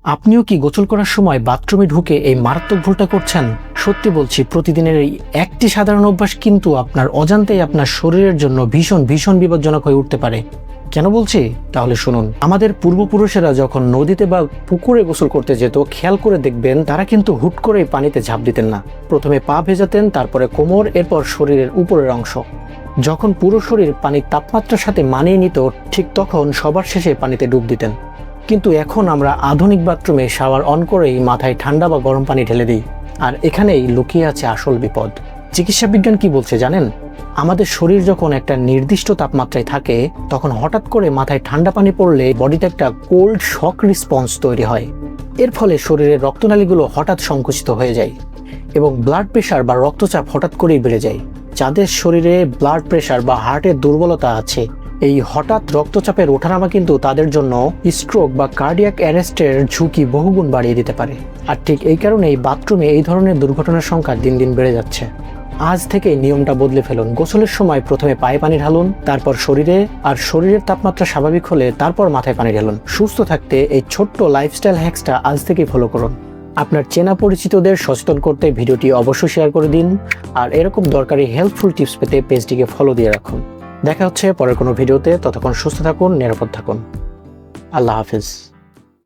আপনিও কি গোসল করার সময় বাথরুমে ঢুকে এই মারাত্মক ভুলটা করছেন? সত্যি বলছি, প্রতিদিনের এই একটি সাধারণ অভ্যাস কিন্তু আপনার অজান্তেই আপনার শরীরের জন্য ভীষণ ভীষণ বিপজ্জনক হয়ে উঠতে পারে। কেন বলছি? তাহলে শুনুন। আমাদের পূর্বপুরুষেরা যখন নদীতে বা পুকুরে গোসল করতে যেত, খেয়াল করে দেখবেন তারা কিন্তু হুট করেই পানিতে ঝাঁপ দিতেন না। প্রথমে পা ভেজাতেন, তারপরে কোমর, এরপর শরীরের উপরের অংশ। যখন পুরো শরীর পানির তাপমাত্রার সাথে মানিয়ে নিত, ঠিক তখন সবার শেষে পানিতে ডুব দিতেন। কিন্তু এখন আমরা আধুনিক বাথরুমে শাওয়ার অন করেই মাথায় ঠান্ডা বা গরম পানি ঢেলে দিই। আর এখানেই লুকিয়ে আছে আসল বিপদ। চিকিৎসা বিজ্ঞান কি বলছে জানেন? আমাদের শরীর যখন একটা নির্দিষ্ট তাপমাত্রায় থাকে, তখন হঠাৎ করে মাথায় ঠান্ডা পানি পড়লে বডিতে একটা কোল্ড শক রেসপন্স তৈরি হয়। এর ফলে শরীরের রক্তনালীগুলো হঠাৎ সংকুচিত হয়ে যায় এবং ব্লাড প্রেশার বা রক্তচাপ হঠাৎ করেই বেড়ে যায়। যাদের শরীরে ব্লাড প্রেশার বা হার্টের দুর্বলতা আছে, এই হঠাৎ রক্তচাপের ওঠানামা কিন্তু তাদের জন্য স্ট্রোক বা কার্ডিয়াক অ্যারেস্টের ঝুঁকি বহুগুণ বাড়িয়ে দিতে পারে। আর ঠিক এই কারণেই বাথরুমে এই ধরনের দুর্ঘটনার সংখ্যা দিন দিন বেড়ে যাচ্ছে। আজ থেকে নিয়মটা বদলে ফেলুন। গোসলের সময় প্রথমে পায়ে পানি ঢালুন, তারপর শরীরে, আর শরীরের তাপমাত্রা স্বাভাবিক হলে তারপর মাথায় পানি ঢালুন। সুস্থ থাকতে এই ছোট্ট লাইফস্টাইল হ্যাক্সটা আজ থেকেই ফলো করুন। আপনার চেনা পরিচিতদের সচেতন করতে ভিডিওটি অবশ্যই শেয়ার করে দিন। আর এরকম দরকারি হেল্পফুল টিপস পেতে পেজটিকে ফলো দিয়ে রাখুন। দেখা হচ্ছে পরের কোনো ভিডিওতে। ততক্ষণ সুস্থ থাকুন, নিরাপদ থাকুন। আল্লাহ হাফিজ।